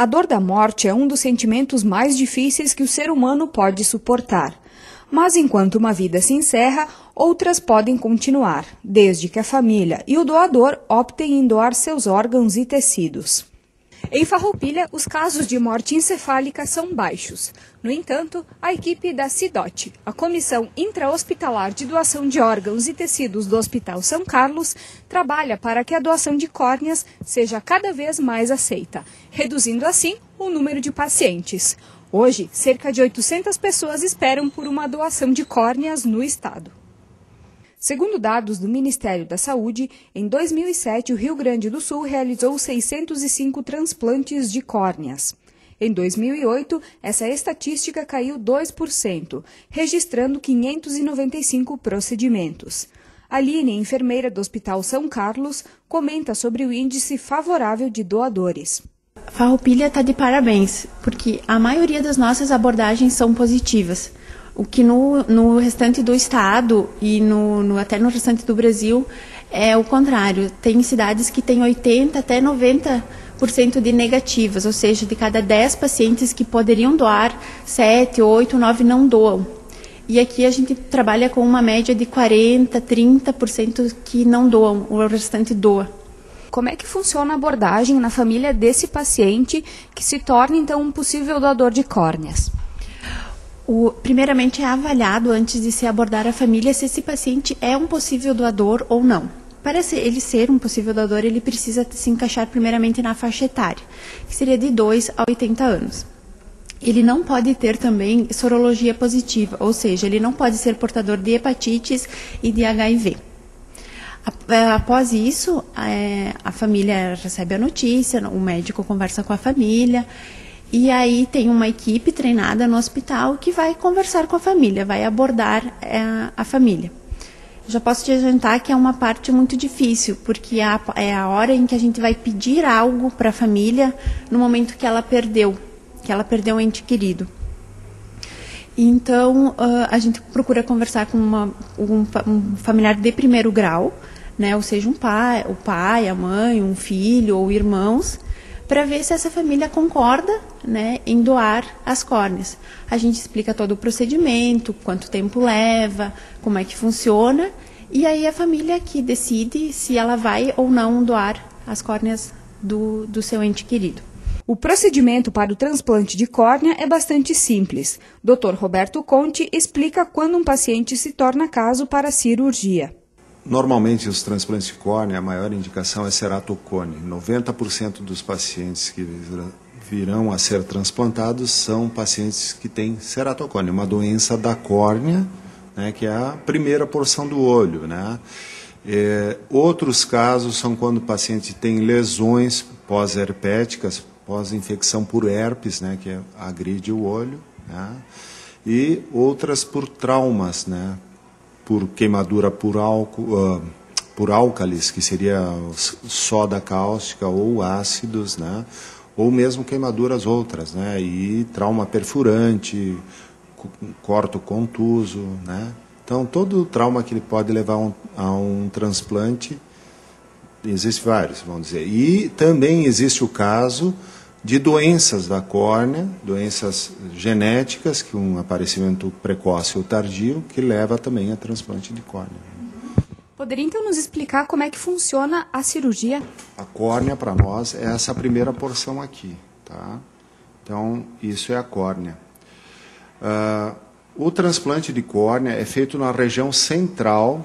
A dor da morte é um dos sentimentos mais difíceis que o ser humano pode suportar. Mas enquanto uma vida se encerra, outras podem continuar, desde que a família e o doador optem em doar seus órgãos e tecidos. Em Farroupilha, os casos de morte encefálica são baixos. No entanto, a equipe da CIDOT, a Comissão Intra-Hospitalar de Doação de Órgãos e Tecidos do Hospital São Carlos, trabalha para que a doação de córneas seja cada vez mais aceita, reduzindo assim o número de pacientes. Hoje, cerca de 800 pessoas esperam por uma doação de córneas no estado. Segundo dados do Ministério da Saúde, em 2007 o Rio Grande do Sul realizou 605 transplantes de córneas. Em 2008, essa estatística caiu 2%, registrando 595 procedimentos. Aline, enfermeira do Hospital São Carlos, comenta sobre o índice favorável de doadores. Farroupilha está de parabéns, porque a maioria das nossas abordagens são positivas. O que no restante do estado e até no restante do Brasil é o contrário. Tem cidades que têm 80% até 90% de negativas, ou seja, de cada 10 pacientes que poderiam doar, 7, 8, 9 não doam. E aqui a gente trabalha com uma média de 40%, 30% que não doam, o restante doa. Como é que funciona a abordagem na família desse paciente que se torna, então, um possível doador de córneas? Primeiramente é avaliado, antes de se abordar a família, se esse paciente é um possível doador ou não. Para ele ser um possível doador, ele precisa se encaixar primeiramente na faixa etária, que seria de 2 a 80 anos. Ele não pode ter também sorologia positiva, ou seja, ele não pode ser portador de hepatites e de HIV. Após isso, a família recebe a notícia, o médico conversa com a família, e aí tem uma equipe treinada no hospital que vai conversar com a família, vai abordar a família. Já posso te adiantar que é uma parte muito difícil, porque é a hora em que a gente vai pedir algo para a família no momento que ela perdeu um ente querido. Então, a gente procura conversar com um familiar de primeiro grau, né, ou seja, o pai, a mãe, um filho ou irmãos, para ver se essa família concorda, né, em doar as córneas. A gente explica todo o procedimento, quanto tempo leva, como é que funciona, e aí a família que decide se ela vai ou não doar as córneas do seu ente querido. O procedimento para o transplante de córnea é bastante simples. Dr. Roberto Conte explica quando um paciente se torna caso para a cirurgia. Normalmente, os transplantes de córnea, a maior indicação é ceratocone. 90% dos pacientes que virão a ser transplantados são pacientes que têm ceratocone, uma doença da córnea, né, que é a primeira porção do olho, né? Outros casos são quando o paciente tem lesões pós-herpéticas, pós-infecção por herpes, né, que agride o olho, né? E outras por traumas, né, por queimadura por álcalis, que seria soda cáustica ou ácidos, né? Ou mesmo queimaduras outras, né? E trauma perfurante, corto contuso, né? Então, todo trauma que ele pode levar a um transplante, existe vários, vamos dizer. E também existe o caso de doenças da córnea, doenças genéticas, que um aparecimento precoce ou tardio, que leva também a transplante de córnea. Poderia então nos explicar como é que funciona a cirurgia? A córnea, para nós, é essa primeira porção aqui, tá? Então, isso é a córnea. O transplante de córnea é feito na região central,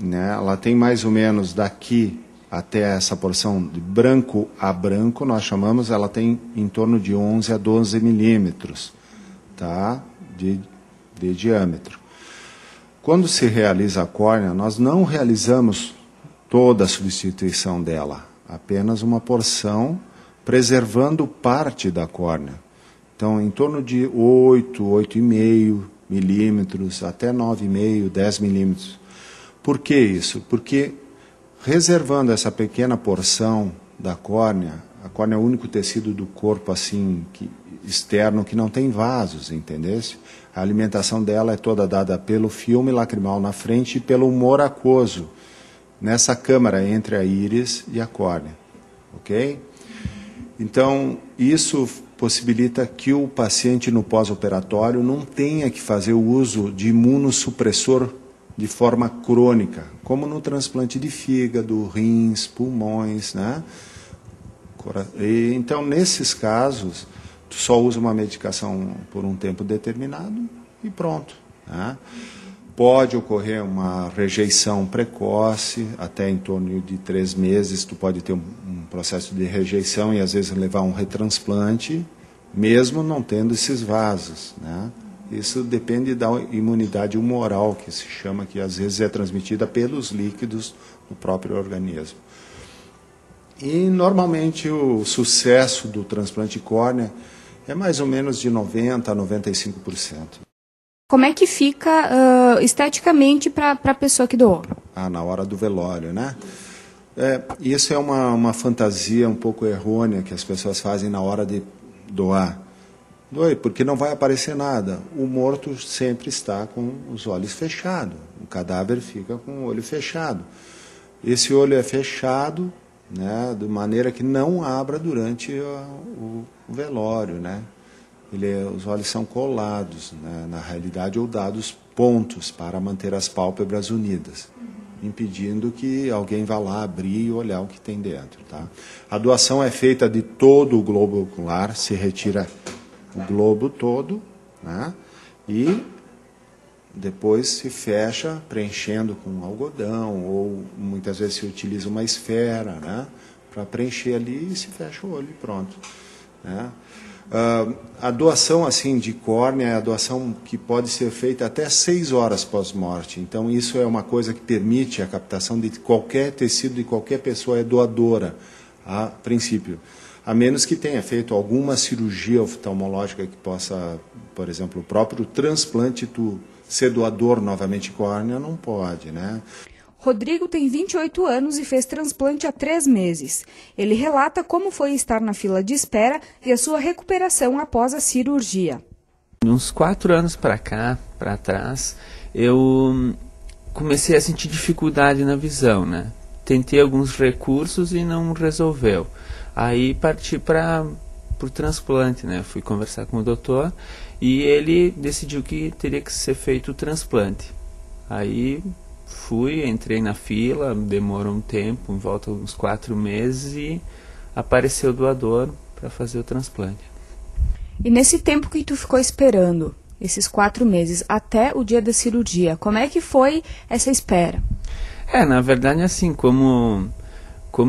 né? Ela tem mais ou menos daqui até essa porção de branco a branco, nós chamamos, ela tem em torno de 11 a 12 milímetros, tá? de diâmetro. Quando se realiza a córnea, nós não realizamos toda a substituição dela, apenas uma porção, preservando parte da córnea. Então, em torno de 8, 8,5 milímetros, até 9,5, 10 milímetros. Por que isso? Porque reservando essa pequena porção da córnea, a córnea é o único tecido do corpo assim externo que não tem vasos, entendesse? A alimentação dela é toda dada pelo filme lacrimal na frente e pelo humor aquoso, nessa câmara entre a íris e a córnea, ok? Então, isso possibilita que o paciente no pós-operatório não tenha que fazer o uso de imunossupressor de forma crônica, como no transplante de fígado, rins, pulmões, né? Então, nesses casos, tu só usa uma medicação por um tempo determinado e pronto, né? Pode ocorrer uma rejeição precoce, até em torno de 3 meses, tu pode ter um processo de rejeição e às vezes levar um retransplante, mesmo não tendo esses vasos, né? Isso depende da imunidade humoral, que se chama, que às vezes é transmitida pelos líquidos do próprio organismo. E normalmente o sucesso do transplante de córnea é mais ou menos de 90% a 95%. Como é que fica esteticamente para a pessoa que doou? Na hora do velório, né? Isso é uma fantasia um pouco errônea que as pessoas fazem na hora de doar. Porque não vai aparecer nada. O morto sempre está com os olhos fechados. O cadáver fica com o olho fechado. Esse olho é fechado, né, de maneira que não abra durante o velório, né? Os olhos são colados, né, na realidade, ou dados pontos para manter as pálpebras unidas, impedindo que alguém vá lá abrir e olhar o que tem dentro. Tá? A doação é feita de todo o globo ocular, se retira o globo todo, né, e depois se fecha preenchendo com algodão, ou muitas vezes se utiliza uma esfera, né, para preencher ali e se fecha o olho e pronto. Né? A doação assim de córnea é a doação que pode ser feita até 6 horas pós-morte. Então isso é uma coisa que permite a captação de qualquer tecido de qualquer pessoa, é doadora, a princípio. A menos que tenha feito alguma cirurgia oftalmológica que possa, por exemplo, o próprio transplante, tu ser doador novamente de córnea, não pode, né? Rodrigo tem 28 anos e fez transplante há 3 meses. Ele relata como foi estar na fila de espera e a sua recuperação após a cirurgia. Uns 4 anos para trás, eu comecei a sentir dificuldade na visão, né? Tentei alguns recursos e não resolveu. Aí parti para o transplante, né? Fui conversar com o doutor e ele decidiu que teria que ser feito o transplante. Aí entrei na fila, demorou um tempo, em volta de uns 4 meses, e apareceu o doador para fazer o transplante. E nesse tempo que tu ficou esperando, esses 4 meses, até o dia da cirurgia, como é que foi essa espera? Na verdade, assim, como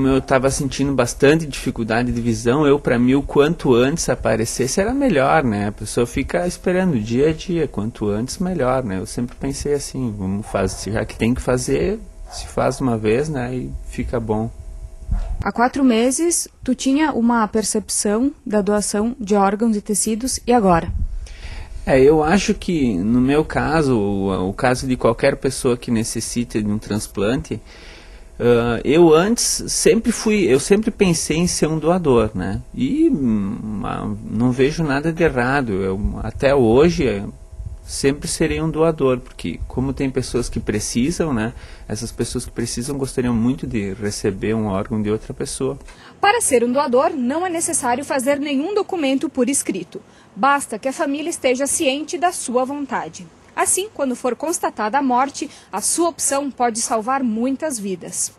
eu estava sentindo bastante dificuldade de visão, para mim, o quanto antes aparecesse era melhor, né? A pessoa fica esperando dia a dia, quanto antes melhor, né? Eu sempre pensei assim, vamos fazer, já que tem que fazer, se faz uma vez, né? E fica bom. Há 4 meses, tu tinha uma percepção da doação de órgãos e tecidos, e agora? Eu acho que, no meu caso, o caso de qualquer pessoa que necessite de um transplante, eu sempre pensei em ser um doador, né? E não vejo nada de errado. Até hoje sempre serei um doador, porque como tem pessoas que precisam, né? Essas pessoas que precisam gostariam muito de receber um órgão de outra pessoa. Para ser um doador, não é necessário fazer nenhum documento por escrito. Basta que a família esteja ciente da sua vontade. Assim, quando for constatada a morte, a sua opção pode salvar muitas vidas.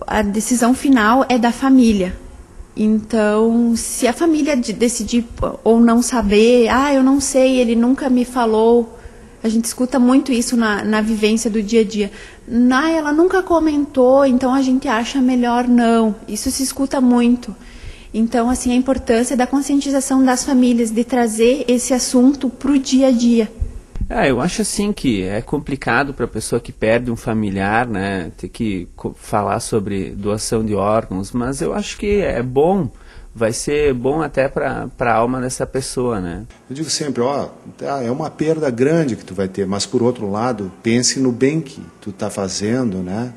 A decisão final é da família. Então, se a família decidir ou não saber, eu não sei, ele nunca me falou, a gente escuta muito isso na vivência do dia a dia. Ela nunca comentou, então a gente acha melhor não. Isso se escuta muito. Então, assim, a importância da conscientização das famílias, de trazer esse assunto para o dia a dia. Eu acho assim que é complicado para a pessoa que perde um familiar, né, ter que falar sobre doação de órgãos, mas eu acho que é bom, vai ser bom até para a alma dessa pessoa, né? Eu digo sempre, é uma perda grande que tu vai ter, mas por outro lado, pense no bem que tu está fazendo, né?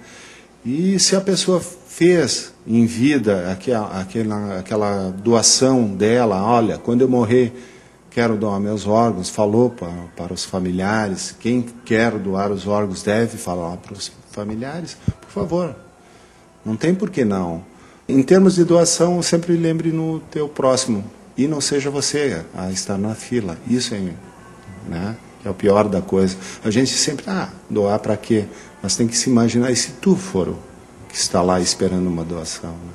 E se a pessoa fez em vida aquela doação dela, olha, quando eu morrer, quero doar meus órgãos, falou para os familiares, quem quer doar os órgãos deve falar para os familiares, por favor, não tem por que não. Em termos de doação, sempre lembre no teu próximo e não seja você a estar na fila. Isso é, né, é o pior da coisa. A gente sempre, doar para quê? Mas tem que se imaginar, e se tu for o que está lá esperando uma doação? Né?